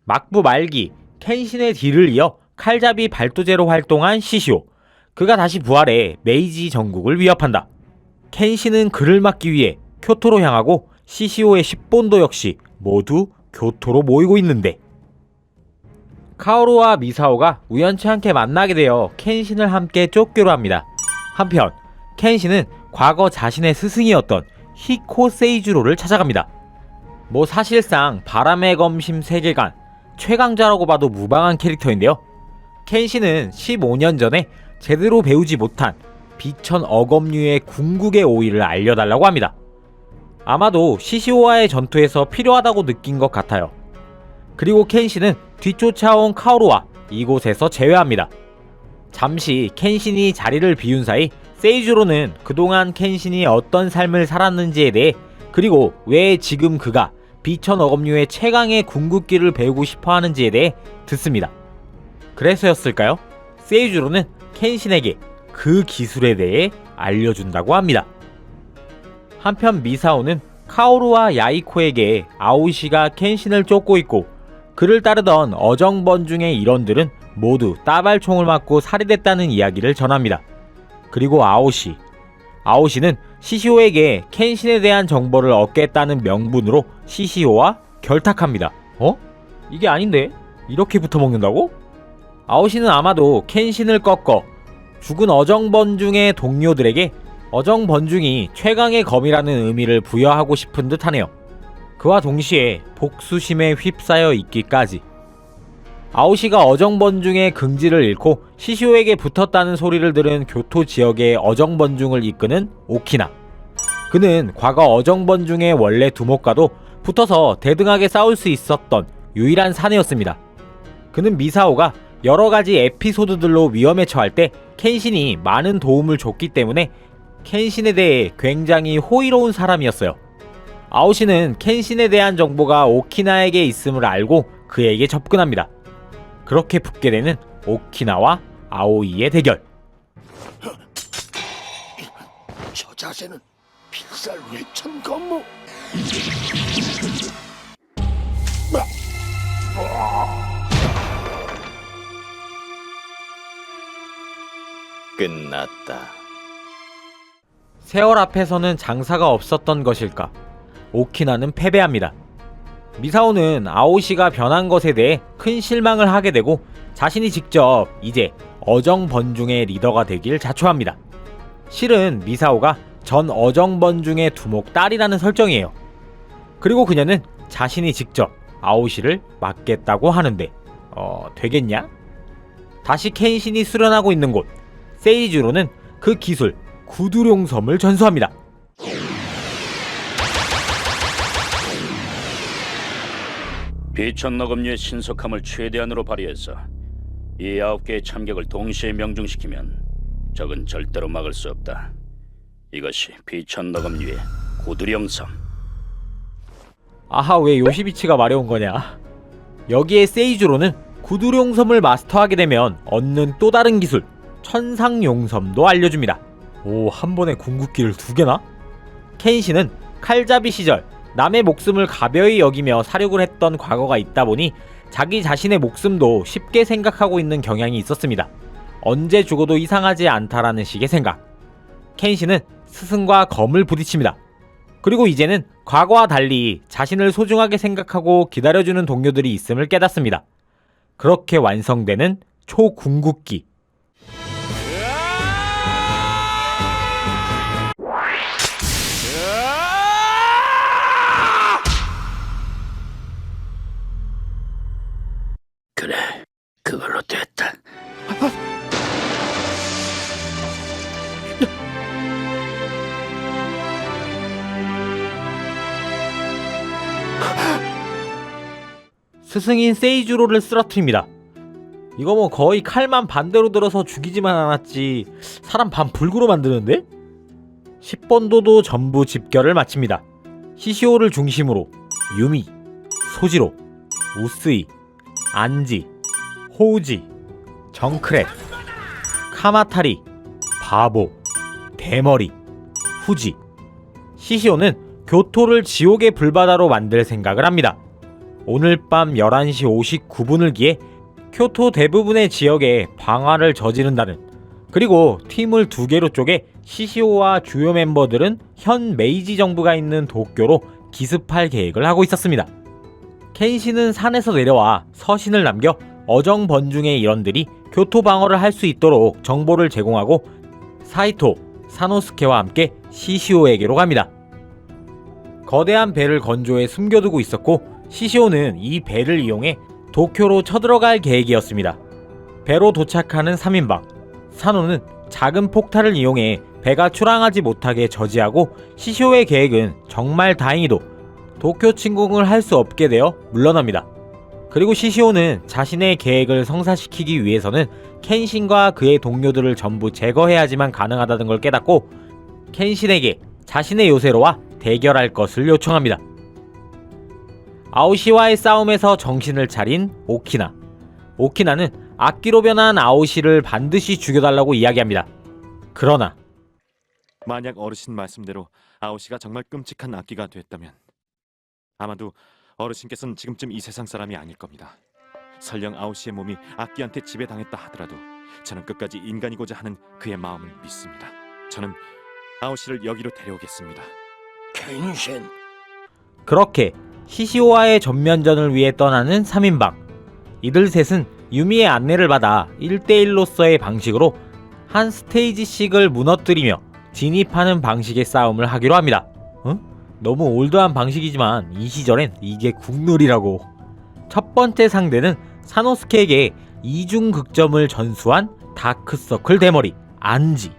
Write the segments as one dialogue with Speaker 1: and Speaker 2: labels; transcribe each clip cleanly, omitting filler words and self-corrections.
Speaker 1: 막부 말기 켄신의 뒤를 이어 칼잡이 발도제로 활동한 시시오. 그가 다시 부활해 메이지 전국을 위협한다. 켄신은 그를 막기 위해 교토로 향하고 시시오의 10본도 역시 모두 교토로 모이고 있는데, 카오루와 미사오가 우연치 않게 만나게 되어 켄신을 함께 쫓기로 합니다. 한편 켄신은 과거 자신의 스승이었던 히코 세이주로를 찾아갑니다. 사실상 바람의 검심 세계관 최강자라고 봐도 무방한 캐릭터인데요. 켄신은 15년 전에 제대로 배우지 못한 비천 어검류의 궁극의 오의를 알려달라고 합니다. 아마도 시시오와의 전투에서 필요하다고 느낀 것 같아요. 그리고 켄신은 뒤쫓아온 카오루와 이곳에서 제외합니다. 잠시 켄신이 자리를 비운 사이 세이주로는 그동안 켄신이 어떤 삶을 살았는지에 대해, 그리고 왜 지금 그가 비천 어검류의 최강의 궁극기를 배우고 싶어 하는지에 대해 듣습니다. 그래서였을까요? 세이주로는 켄신에게 그 기술에 대해 알려준다고 합니다. 한편 미사오는 카오루와 야이코에게 아오시가 켄신을 쫓고 있고 그를 따르던 어정번중의 일원들은 모두 따발총을 맞고 살해됐다는 이야기를 전합니다. 그리고 아오시는 시시오에게 켄신에 대한 정보를 얻겠다는 명분으로 시시오와 결탁합니다. 이게 아닌데? 이렇게 붙어먹는다고? 아오시는 아마도 켄신을 꺾어 죽은 어정번중의 동료들에게 어정번중이 최강의 검이라는 의미를 부여하고 싶은 듯 하네요. 그와 동시에 복수심에 휩싸여 있기까지. 아오시가 어정번중의 긍지를 잃고 시시오에게 붙었다는 소리를 들은 교토 지역의 어정번중을 이끄는 오키나. 그는 과거 어정번중의 원래 두목과도 붙어서 대등하게 싸울 수 있었던 유일한 사내였습니다. 그는 미사오가 여러가지 에피소드들로 위험에 처할 때 켄신이 많은 도움을 줬기 때문에 켄신에 대해 굉장히 호의로운 사람이었어요. 아오시는 켄신에 대한 정보가 오키나에게 있음을 알고 그에게 접근합니다. 그렇게 붙게 되는 오키나와 아오이의 대결.
Speaker 2: 저 자세는 필살 외천 검무.
Speaker 3: 끝났다.
Speaker 1: 세월 앞에서는 장사가 없었던 것일까? 오키나는 패배합니다. 미사오는 아오시가 변한 것에 대해 큰 실망을 하게 되고 자신이 직접 이제 어정번중의 리더가 되길 자초합니다. 실은 미사오가 전 어정번중의 두목 딸이라는 설정이에요. 그리고 그녀는 자신이 직접 아오시를 맡겠다고 하는데 되겠냐? 다시 켄신이 수련하고 있는 곳 세이주로는 그 기술 구두룡섬을 전수합니다.
Speaker 4: 비천 너금류의 신속함을 최대한으로 발휘해서 이 9개의 참격을 동시에 명중시키면 적은 절대로 막을 수 없다. 이것이 비천 너금류의 구두룡섬.
Speaker 1: 아하, 왜 요시비치가 말해온 거냐? 여기에 세이주로는 구두룡섬을 마스터하게 되면 얻는 또 다른 기술 천상용섬도 알려줍니다. 한 번에 궁극기를 2개나? 켄신은 칼잡이 시절 남의 목숨을 가벼이 여기며 사륙을 했던 과거가 있다 보니 자기 자신의 목숨도 쉽게 생각하고 있는 경향이 있었습니다. 언제 죽어도 이상하지 않다라는 식의 생각. 켄신은 스승과 검을 부딪힙니다. 그리고 이제는 과거와 달리 자신을 소중하게 생각하고 기다려주는 동료들이 있음을 깨닫습니다. 그렇게 완성되는 초궁극기.
Speaker 2: 그래, 그걸로 됐다.
Speaker 1: 스승인 세이주로를 쓰러뜨립니다. 이거 거의 칼만 반대로 들어서 죽이지만 않았지 사람 반 불구로 만드는데? 10번도도 전부 집결을 마칩니다. 시시오를 중심으로 유미, 소지로, 우스이, 안지, 호우지, 정크렛, 카마타리, 바보, 대머리, 후지. 시시오는 교토를 지옥의 불바다로 만들 생각을 합니다. 오늘 밤 11시 59분을 기해 교토 대부분의 지역에 방화를 저지른다는, 그리고 팀을 2개로 쪼개 시시오와 주요 멤버들은 현 메이지 정부가 있는 도쿄로 기습할 계획을 하고 있었습니다. 켄시는 산에서 내려와 서신을 남겨 어정번중의 일원들이 교토 방어를 할 수 있도록 정보를 제공하고 사이토, 사노스케와 함께 시시오에게로 갑니다. 거대한 배를 건조해 숨겨두고 있었고 시시오는 이 배를 이용해 도쿄로 쳐들어갈 계획이었습니다. 배로 도착하는 3인방, 사노는 작은 폭탄을 이용해 배가 출항하지 못하게 저지하고 시시오의 계획은 정말 다행히도 도쿄 침공을 할 수 없게 되어 물러납니다. 그리고 시시오는 자신의 계획을 성사시키기 위해서는 켄신과 그의 동료들을 전부 제거해야지만 가능하다는 걸 깨닫고 켄신에게 자신의 요새로와 대결할 것을 요청합니다. 아오시와의 싸움에서 정신을 차린 오키나. 오키나는 악기로 변한 아오시를 반드시 죽여달라고 이야기합니다. 그러나
Speaker 3: 만약 어르신 말씀대로 아오시가 정말 끔찍한 악기가 됐다면 아마도 어르신께서는 지금쯤 이 세상 사람이 아닐 겁니다. 설령 아오시의 몸이 악기한테 지배당했다 하더라도 저는 끝까지 인간이고자 하는 그의 마음을 믿습니다. 저는 아오시를 여기로 데려오겠습니다.
Speaker 2: 켄신,
Speaker 1: 그렇게 시시오와의 전면전을 위해 떠나는 3인방. 이들 셋은 유미의 안내를 받아 1대1로서의 방식으로 한 스테이지씩을 무너뜨리며 진입하는 방식의 싸움을 하기로 합니다. 응? 너무 올드한 방식이지만 이 시절엔 이게 국룰이라고. 첫 번째 상대는 사노스케에게 이중 극점을 전수한 다크서클 대머리 안지.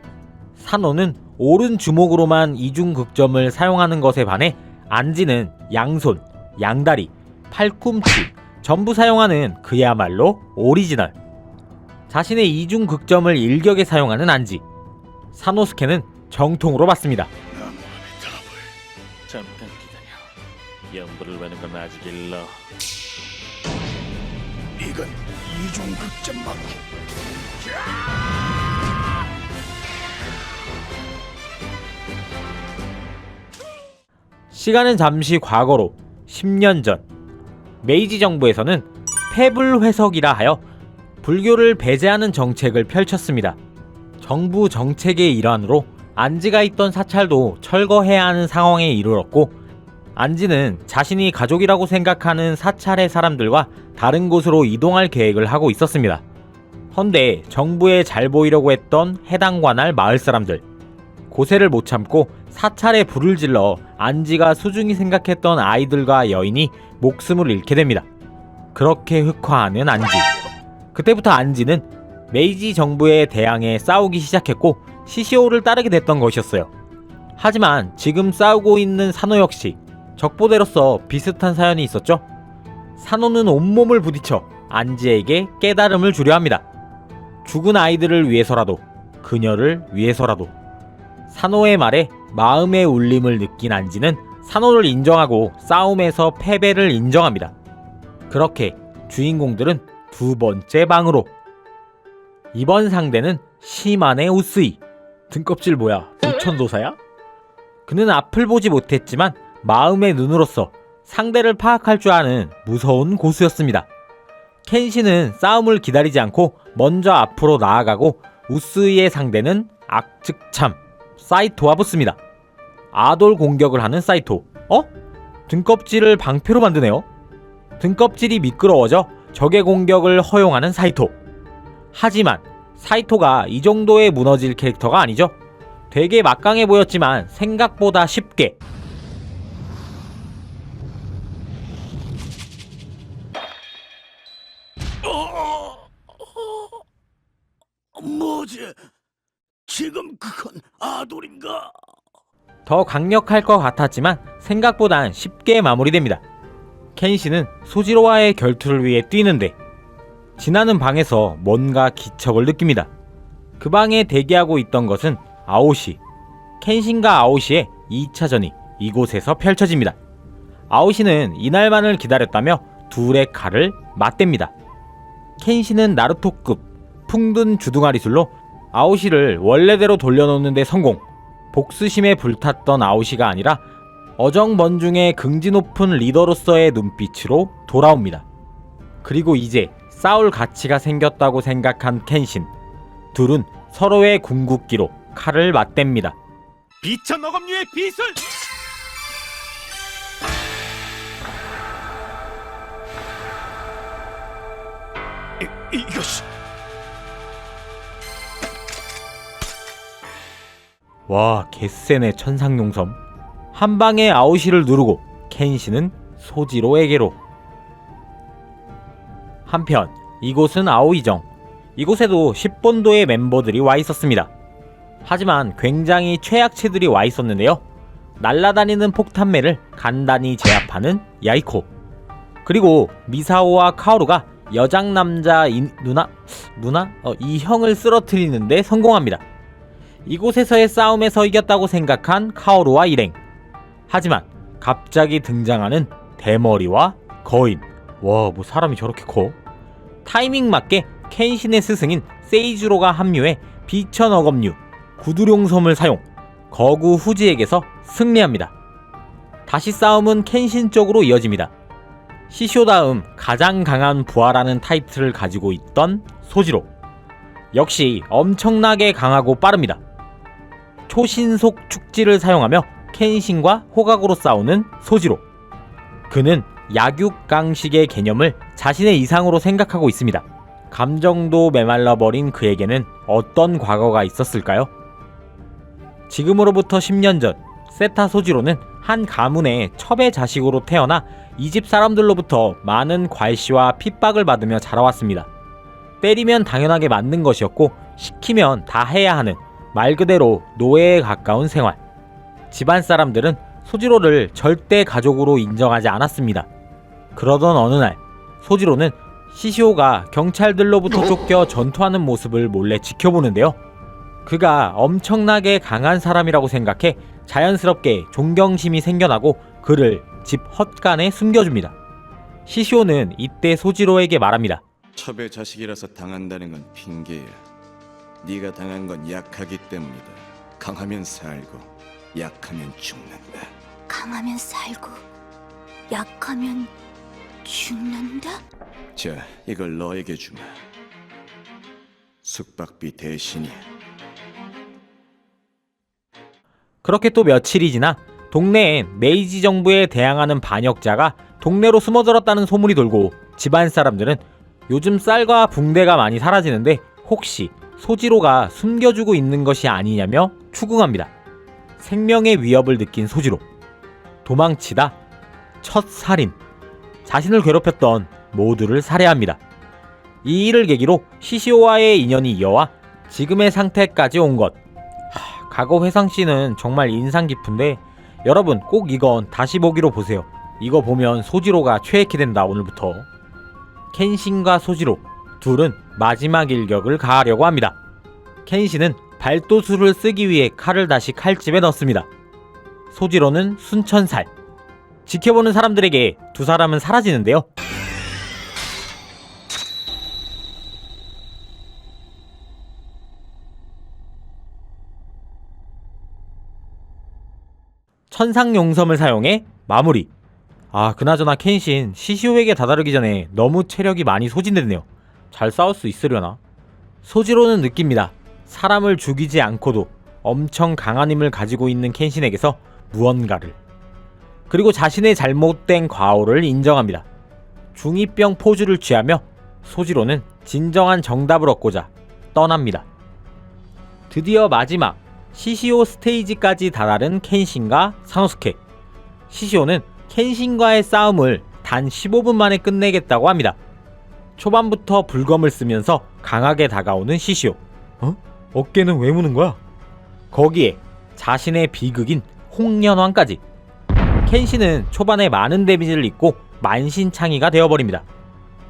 Speaker 1: 사노는 오른 주먹으로만 이중 극점을 사용하는 것에 반해 안지는 양손, 양다리, 팔꿈치 전부 사용하는 그야말로 오리지널. 자신의 이중 극점을 일격에 사용하는 안지. 사노스케는 정통으로 받습니다.
Speaker 3: 잠깐 기다려. 연부를 외는 건 아직 일러.
Speaker 2: 이건 이중극점 맞고.
Speaker 1: 시간은 잠시 과거로 10년 전 메이지 정부에서는 폐불 회석이라 하여 불교를 배제하는 정책을 펼쳤습니다. 정부 정책의 일환으로 안지가 있던 사찰도 철거해야 하는 상황에 이르렀고 안지는 자신이 가족이라고 생각하는 사찰의 사람들과 다른 곳으로 이동할 계획을 하고 있었습니다. 헌데 정부에 잘 보이려고 했던 해당 관할 마을 사람들, 고세를 못 참고 사찰에 불을 질러 안지가 소중히 생각했던 아이들과 여인이 목숨을 잃게 됩니다. 그렇게 흑화하는 안지. 그때부터 안지는 메이지 정부에 대항해 싸우기 시작했고 시시오를 따르게 됐던 것이었어요. 하지만 지금 싸우고 있는 사노 역시 적보대로서 비슷한 사연이 있었죠. 사노는 온몸을 부딪혀 안지에게 깨달음을 주려 합니다. 죽은 아이들을 위해서라도, 그녀를 위해서라도. 사노의 말에 마음의 울림을 느낀 안지는 사노를 인정하고 싸움에서 패배를 인정합니다. 그렇게 주인공들은 두 번째 방으로. 이번 상대는 시마네 우스이. 등껍질 뭐야? 부천도사야? 그는 앞을 보지 못했지만 마음의 눈으로서 상대를 파악할 줄 아는 무서운 고수였습니다. 켄시는 싸움을 기다리지 않고 먼저 앞으로 나아가고 우스이의 상대는 악즉참 사이토와 붙습니다. 아돌 공격을 하는 사이토. 등껍질을 방패로 만드네요. 등껍질이 미끄러워져 적의 공격을 허용하는 사이토. 하지만 사이토가 이 정도의 무너질 캐릭터가 아니죠. 되게 막강해 보였지만 생각보다 쉽게.
Speaker 2: 뭐지? 지금 그건 아돌인가?
Speaker 1: 더 강력할 것 같았지만 생각보단 쉽게 마무리됩니다. 켄시는 소지로와의 결투를 위해 뛰는데 지나는 방에서 뭔가 기척을 느낍니다. 그 방에 대기하고 있던 것은 아오시. 켄신과 아오시의 2차전이 이곳에서 펼쳐집니다. 아오시는 이날만을 기다렸다며 둘의 칼을 맞댑니다. 켄신은 나루토급 풍든 주둥아리술로 아오시를 원래대로 돌려놓는 데 성공. 복수심에 불탔던 아오시가 아니라 어정번중의 긍지 높은 리더로서의 눈빛으로 돌아옵니다. 그리고 이제 싸울 가치가 생겼다고 생각한 켄신. 둘은 서로의 궁극기로 칼을 맞댑니다.
Speaker 3: 비천 어검류의 비술!
Speaker 2: 이것이
Speaker 1: 와, 개쎄네 천상용섬. 한 방에 아오시를 누르고 켄신은 소지로에게로. 한편 이곳은 아오이정. 이곳에도 10본도의 멤버들이 와 있었습니다. 하지만 굉장히 최약체들이 와 있었는데요. 날아다니는 폭탄매를 간단히 제압하는 야이코. 그리고 미사오와 카오루가 여장남자 이 형을 쓰러뜨리는데 성공합니다. 이곳에서의 싸움에서 이겼다고 생각한 카오루와 일행. 하지만 갑자기 등장하는 대머리와 거인. 와, 뭐 사람이 저렇게 커? 타이밍 맞게 켄신의 스승인 세이주로가 합류해 비천어검류 구두룡섬을 사용. 거구 후지에게서 승리합니다. 다시 싸움은 켄신 쪽으로 이어집니다. 시쇼 다음 가장 강한 부하라는 타이틀을 가지고 있던 소지로. 역시 엄청나게 강하고 빠릅니다. 초신속 축지를 사용하며 켄신과 호각으로 싸우는 소지로. 그는 약육강식의 개념을 자신의 이상으로 생각하고 있습니다. 감정도 메말라버린 그에게는 어떤 과거가 있었을까요? 지금으로부터 10년 전 세타 소지로는 한 가문의 첩의 자식으로 태어나 이 집 사람들로부터 많은 괄시와 핍박을 받으며 자라왔습니다. 때리면 당연하게 맞는 것이었고 시키면 다 해야 하는 말 그대로 노예에 가까운 생활. 집안 사람들은 소지로를 절대 가족으로 인정하지 않았습니다. 그러던 어느 날 소지로는 시시오가 경찰들로부터 쫓겨 전투하는 모습을 몰래 지켜보는데요. 그가 엄청나게 강한 사람이라고 생각해 자연스럽게 존경심이 생겨나고 그를 집 헛간에 숨겨줍니다. 시시오는 이때 소지로에게 말합니다.
Speaker 5: 첩의 자식이라서 당한다는 건 핑계야. 네가 당한 건 약하기 때문이다. 강하면 살고 약하면 죽는다.
Speaker 6: 강하면 살고 약하면 죽는다?
Speaker 5: 자, 이걸 너에게 주마. 숙박비 대신이야.
Speaker 1: 그렇게 또 며칠이 지나 동네엔 메이지 정부에 대항하는 반역자가 동네로 숨어들었다는 소문이 돌고 집안 사람들은 요즘 쌀과 붕대가 많이 사라지는데 혹시 소지로가 숨겨주고 있는 것이 아니냐며 추궁합니다. 생명의 위협을 느낀 소지로. 도망치다 첫 살인. 자신을 괴롭혔던 모두를 살해합니다. 이 일을 계기로 시시오와의 인연이 이어와 지금의 상태까지 온 것. 과거 회상씬은 정말 인상 깊은데 여러분 꼭 이건 다시 보기로 보세요. 이거 보면 소지로가 최애키 된다 오늘부터. 켄신과 소지로 둘은 마지막 일격을 가하려고 합니다. 켄신은 발도수를 쓰기 위해 칼을 다시 칼집에 넣습니다. 소지로는 순천살. 지켜보는 사람들에게 두 사람은 사라지는데요. 천상용섬을 사용해 마무리. 그나저나 켄신 시시오에게 다다르기 전에 너무 체력이 많이 소진됐네요. 잘 싸울 수 있으려나? 소지로는 느낍니다. 사람을 죽이지 않고도 엄청 강한 힘을 가지고 있는 켄신에게서 무언가를. 그리고 자신의 잘못된 과오를 인정합니다. 중2병 포즈를 취하며 소지로는 진정한 정답을 얻고자 떠납니다. 드디어 마지막 시시오 스테이지까지 다다른 켄신과 사노스케. 시시오는 켄신과의 싸움을 단 15분 만에 끝내겠다고 합니다. 초반부터 불검을 쓰면서 강하게 다가오는 시시오. 어깨는 왜 무는 거야? 거기에 자신의 비극인 홍련왕까지. 켄신은 초반에 많은 데미지를 입고 만신창이가 되어버립니다.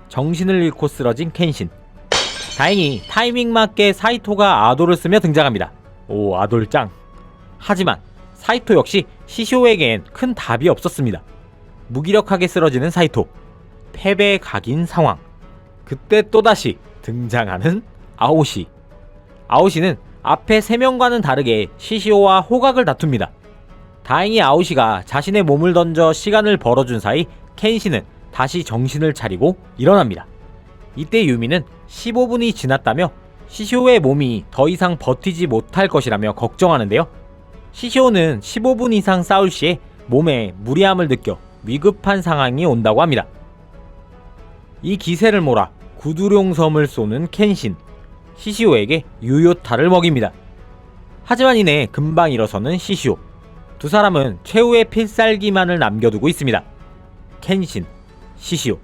Speaker 1: 정신을 잃고 쓰러진 켄신. 다행히 타이밍 맞게 사이토가 아도를 쓰며 등장합니다. 오, 아돌 짱. 하지만 사이토 역시 시시오에겐 큰 답이 없었습니다. 무기력하게 쓰러지는 사이토. 패배에 각인 상황. 그때 또다시 등장하는 아오시. 아오시는 앞에 3명과는 다르게 시시오와 호각을 다툽니다. 다행히 아오시가 자신의 몸을 던져 시간을 벌어준 사이 켄신은 다시 정신을 차리고 일어납니다. 이때 유미는 15분이 지났다며 시시오의 몸이 더 이상 버티지 못할 것이라며 걱정하는데요. 시시오는 15분 이상 싸울 시에 몸에 무리함을 느껴 위급한 상황이 온다고 합니다. 이 기세를 몰아 구두룡섬을 쏘는 켄신, 시시오에게 유효타를 먹입니다. 하지만 이내 금방 일어서는 시시오. 두 사람은 최후의 필살기만을 남겨두고 있습니다. 켄신, 시시오.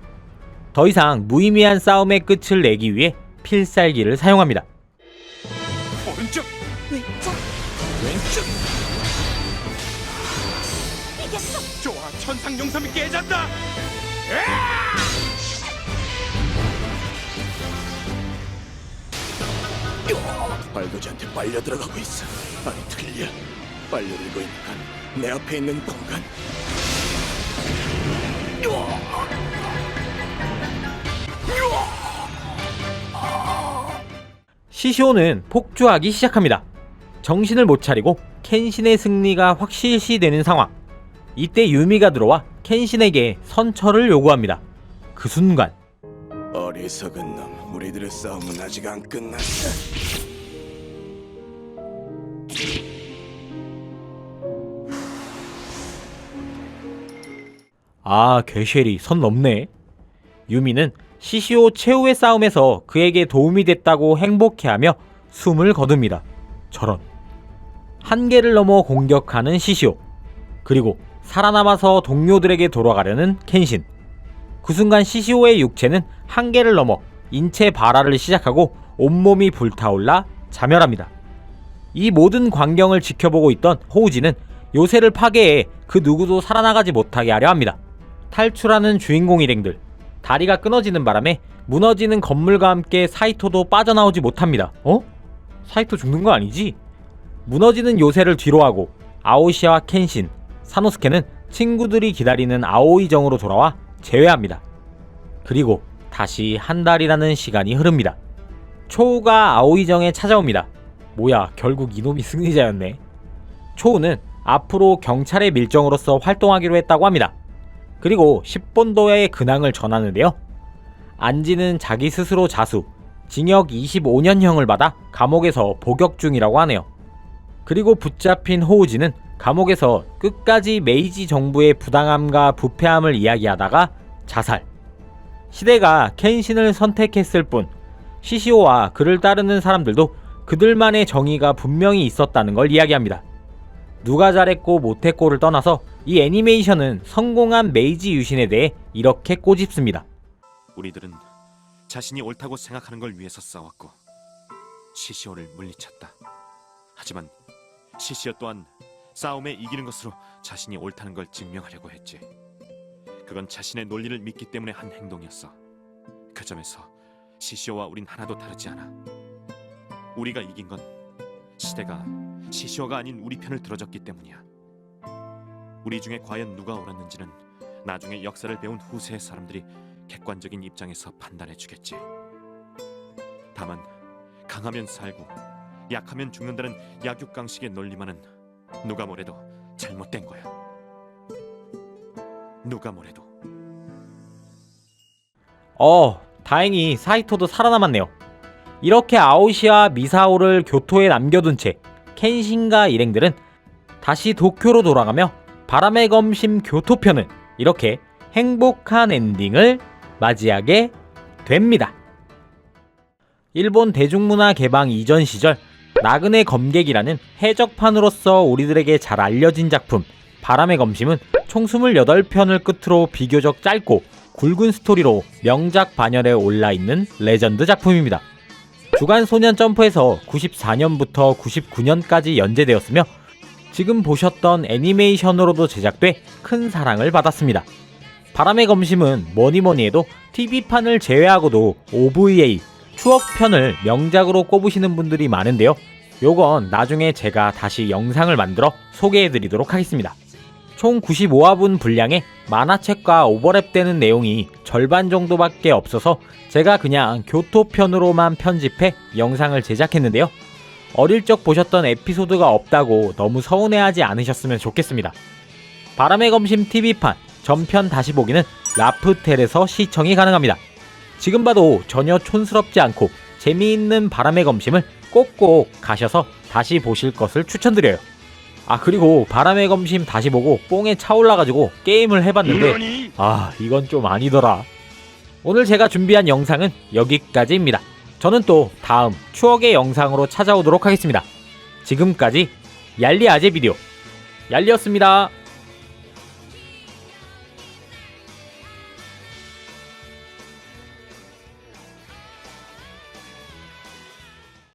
Speaker 1: 더 이상 무의미한 싸움의 끝을 내기 위해 필살기를 사용합니다.
Speaker 2: 오른쪽,
Speaker 6: 왼쪽
Speaker 2: 왼쪽.
Speaker 6: 이겼어.
Speaker 2: 좋아, 천상용섬이 깨졌다. 발도지한테 빨려 들어가고 있어. 아니 틀려. 빨려들고 있는 건 내 앞에 있는 공간.
Speaker 1: 시시오는 폭주하기 시작합니다. 정신을 못 차리고 켄신의 승리가 확실시되는 상황. 이때 유미가 들어와 켄신에게 선처를 요구합니다. 그 순간
Speaker 2: 어리석은 놈, 우리들의 싸움은 아직 안 끝났어.
Speaker 1: 아, 괴쉘이 선 넘네. 유미는 시시오 최후의 싸움에서 그에게 도움이 됐다고 행복해하며 숨을 거둡니다. 저런. 한계를 넘어 공격하는 시시오. 그리고 살아남아서 동료들에게 돌아가려는 켄신. 그 순간 시시오의 육체는 한계를 넘어 인체 발화를 시작하고 온몸이 불타올라 자멸합니다. 이 모든 광경을 지켜보고 있던 호우지는 요새를 파괴해 그 누구도 살아나가지 못하게 하려 합니다. 탈출하는 주인공 일행들, 다리가 끊어지는 바람에 무너지는 건물과 함께 사이토도 빠져나오지 못합니다. 사이토 죽는 거 아니지? 무너지는 요새를 뒤로하고 아오시와 켄신, 사노스케는 친구들이 기다리는 아오이정으로 돌아와 재회합니다. 그리고 다시 한 달이라는 시간이 흐릅니다. 초우가 아오이정에 찾아옵니다. 뭐야, 결국 이놈이 승리자였네. 초우는 앞으로 경찰의 밀정으로서 활동하기로 했다고 합니다. 그리고 10본도의 근황을 전하는데요. 안지는 자기 스스로 자수, 징역 25년형을 받아 감옥에서 복역 중이라고 하네요. 그리고 붙잡힌 호우지는 감옥에서 끝까지 메이지 정부의 부당함과 부패함을 이야기하다가 자살. 시대가 켄신을 선택했을 뿐 시시오와 그를 따르는 사람들도 그들만의 정의가 분명히 있었다는 걸 이야기합니다. 누가 잘했고 못했고를 떠나서 이 애니메이션은 성공한 메이지 유신에 대해 이렇게 꼬집습니다.
Speaker 3: 우리들은 자신이 옳다고 생각하는 걸 위해서 싸웠고 시시오를 물리쳤다. 하지만 시시오 또한 싸움에 이기는 것으로 자신이 옳다는 걸 증명하려고 했지. 그건 자신의 논리를 믿기 때문에 한 행동이었어. 그 점에서 시시오와 우린 하나도 다르지 않아. 우리가 이긴 건 시대가 시시오가 아닌 우리 편을 들어줬기 때문이야. 우리 중에 과연 누가 옳았는지는 나중에 역사를 배운 후세의 사람들이 객관적인 입장에서 판단해 주겠지. 다만 강하면 살고 약하면 죽는다는 약육강식의 논리만은 누가 뭐래도 잘못된 거야. 누가 뭐래도.
Speaker 1: 다행히 사이토도 살아남았네요. 이렇게 아오시와 미사오를 교토에 남겨둔 채 켄신과 일행들은 다시 도쿄로 돌아가며 바람의 검심 교토편은 이렇게 행복한 엔딩을 맞이하게 됩니다. 일본 대중문화 개방 이전 시절 나그네 검객이라는 해적판으로서 우리들에게 잘 알려진 작품 바람의 검심은 총 28편을 끝으로 비교적 짧고 굵은 스토리로 명작 반열에 올라있는 레전드 작품입니다. 주간 소년 점프에서 94년부터 99년까지 연재되었으며 지금 보셨던 애니메이션으로도 제작돼 큰 사랑을 받았습니다. 바람의 검심은 뭐니뭐니 해도 TV판을 제외하고도 OVA, 추억편을 명작으로 꼽으시는 분들이 많은데요. 요건 나중에 제가 다시 영상을 만들어 소개해드리도록 하겠습니다. 총 95화분 분량의 만화책과 오버랩되는 내용이 절반 정도밖에 없어서 제가 그냥 교토편으로만 편집해 영상을 제작했는데요. 어릴 적 보셨던 에피소드가 없다고 너무 서운해하지 않으셨으면 좋겠습니다. 바람의 검심 TV판 전편 다시 보기는 라프텔에서 시청이 가능합니다. 지금 봐도 전혀 촌스럽지 않고 재미있는 바람의 검심을 꼭꼭 가셔서 다시 보실 것을 추천드려요. 아, 그리고 바람의 검심 다시 보고 뽕에 차올라가지고 게임을 해봤는데 이건 좀 아니더라. 오늘 제가 준비한 영상은 여기까지입니다. 저는 또 다음 추억의 영상으로 찾아오도록 하겠습니다. 지금까지 얄리 아재 비디오 얄리였습니다.